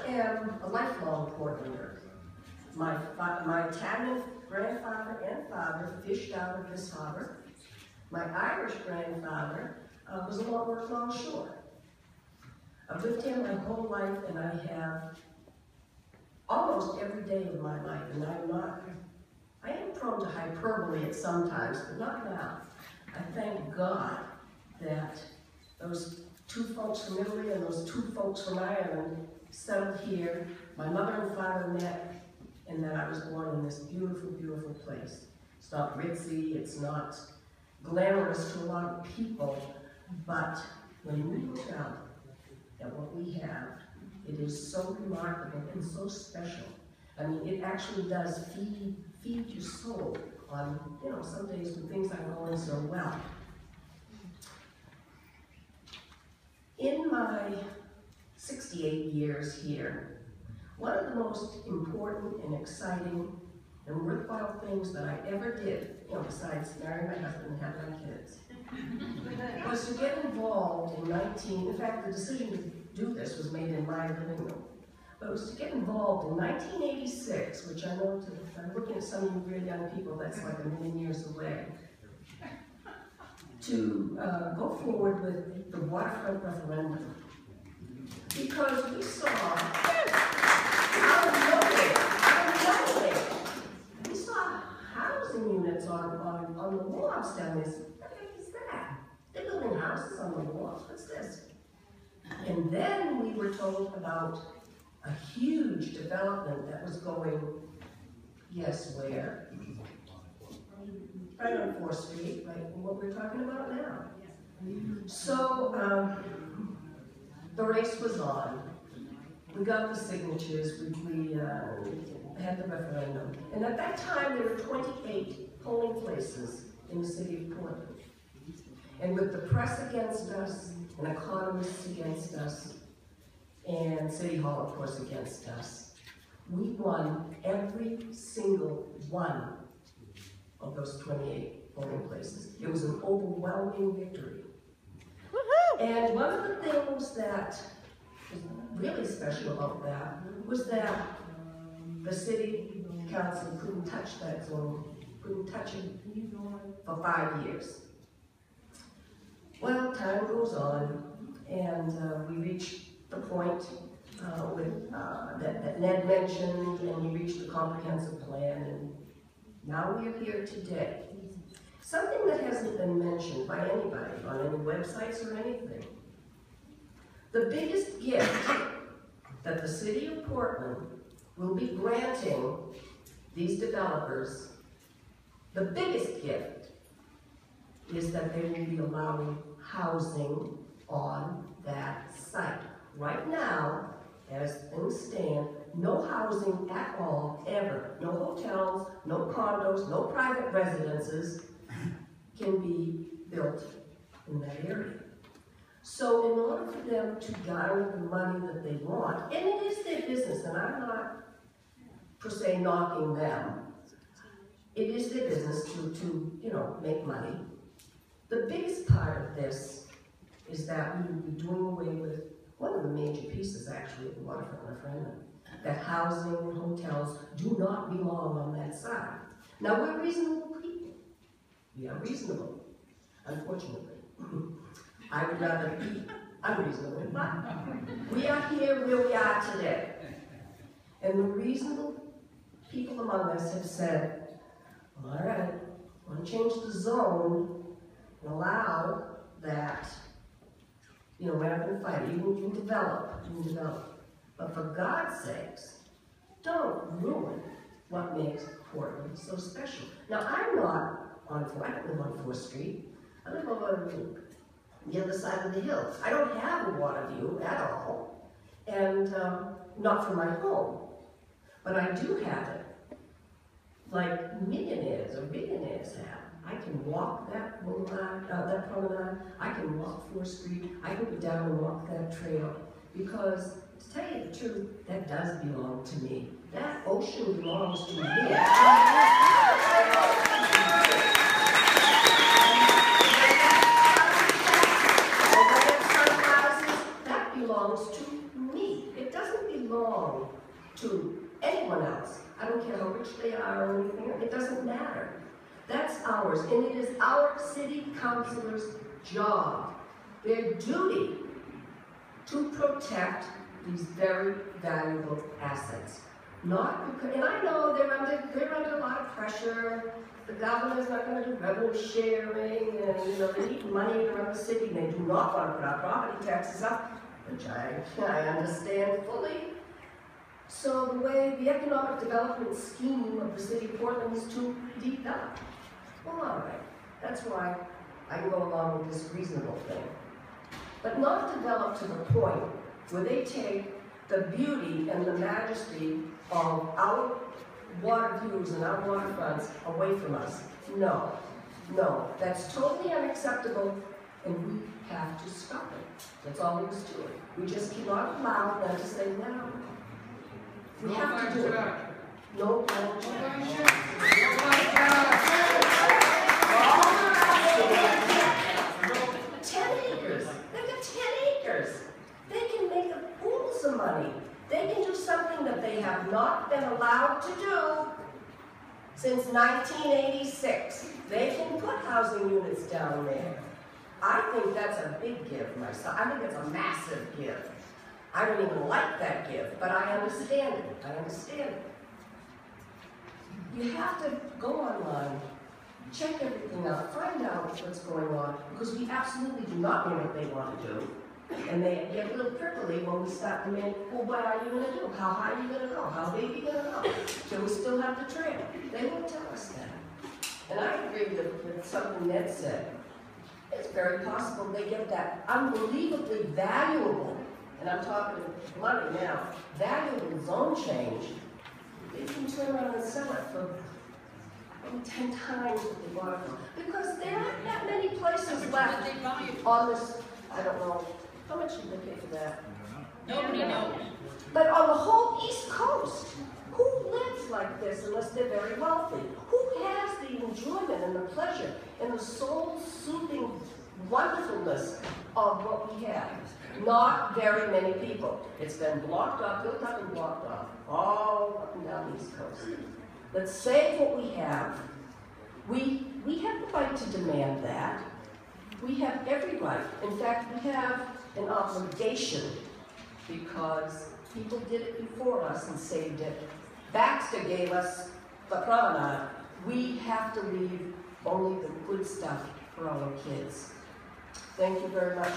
am a lifelong Portlander. My Italian grandfather and father fished out of this harbor. My Irish grandfather was worked longshore. I've lived here my whole life, and I have almost every day of my life, and I am prone to hyperbole at some times, but not now. I thank God that those two folks from Italy and those two folks from Ireland settled here. My mother and father met, and that I was born in this beautiful, beautiful place. It's not ritzy, it's not glamorous to a lot of people, but when we tell that what we have, it is so remarkable and so special. I mean, it actually does feed your soul on, some days when things aren't going so well. In my 68 years here, one of the most important and exciting and worthwhile things that I ever did, besides marry my husband and have my kids, was to get involved in fact, the decision to do this was made in my living room, but it was to get involved in 1986, which I know, if I'm looking at some of you real young people, that's like a million years away, to go forward with the waterfront referendum. Because we saw, out of nowhere, we saw housing units on the wharves down there. What the heck is that? They're building houses on the wharves. What's this? And then we were told about a huge development that was going, guess where? Right on 4th Street, right? What we're talking about now. So the race was on. We got the signatures. We had the referendum. And at that time, there were 28 polling places in the city of Portland. And with the press against us, and economists against us, and City Hall, of course, against us, we won every single one of those 28 polling places. It was an overwhelming victory. And one of the things that was really special about that was that the city council couldn't touch that zone, couldn't touch it for 5 years. Well, time goes on, and we reached the point that Ned mentioned, and we reached the comprehensive plan, and now we are here today. Something that hasn't been mentioned by anybody on any websites or anything. The biggest gift that the city of Portland will be granting these developers, the biggest gift is that they will be allowing housing on that site. Right now, as things stand, no housing at all, ever. No hotels, no condos, no private residences can be built in that area. So in order for them to garner the money that they want, and it is their business, and I'm not per se knocking them, it is their business to make money. The biggest part of this is that we will be doing away with one of the major pieces, actually, of the waterfront referendum, that housing and hotels do not belong on that side. Now, we're reasonable people. We are reasonable, unfortunately. I would rather be unreasonable, but we are here where we are today. And the reasonable people among us have said, all right, we're going to change the zone and allow that, we're not going to fight it. You can develop. But for God's sakes, don't ruin what makes Portland so special. Now, I'm not on 4th, I don't live on 4th Street. I live on the other side of the hill. I don't have a water view at all, and not from my home. But I do have it, like millionaires or billionaires have. I can walk that promenade, I can walk 4th Street, I can go down and walk that trail, because to tell you the truth, that does belong to me. That ocean belongs to me. That belongs to me. It doesn't belong belong to anyone else. I don't care how rich they are or anything, it doesn't matter. That's ours, and it is our city councilors' job, their duty, to protect these very valuable assets. Not because, and I know they're under a lot of pressure. The governor's not going to do revenue sharing, and they need money to run the city, and they do not want to put our property taxes up, which I understand fully. So the way the economic development scheme of the city of Portland is too deep up. Well, all right, that's why I can go along with this reasonable thing. But not develop to the point where they take the beauty and the majesty of our water views and our waterfronts away from us. No, no, that's totally unacceptable, and we have to stop it. That's all there is to it. We just cannot allow them to say, no. We have to do it. No, money. They can do something that they have not been allowed to do since 1986. They can put housing units down there. I think that's a big give myself. I think it's a massive give. I don't even like that give, but I understand it. I understand it. You have to go online, check everything out, find out what's going on, because we absolutely do not know what they want to do. And they get a little prickly when we start demanding, well, what are you going to do? How high are you going to go? How big are you going to go? Do we still have the trail? They won't tell us that. And I agree with something Ned said. It's very possible they get that unbelievably valuable, and I'm talking money now, valuable zone change. They can turn around and sell it for 10 times what they bought it for. Because there aren't that many places left on this, I don't know. How much did they pay for that? Nobody knows. But on the whole East Coast, who lives like this unless they're very wealthy? Who has the enjoyment and the pleasure and the soul-soothing wonderfulness of what we have? Not very many people. It's been blocked off, built up and blocked off, all up and down the East Coast. Let's save what we have. We have the right to demand that. We have every right. In fact, we have an obligation because people did it before us and saved it. Baxter gave us the promenade. We have to leave only the good stuff for our kids. Thank you very much.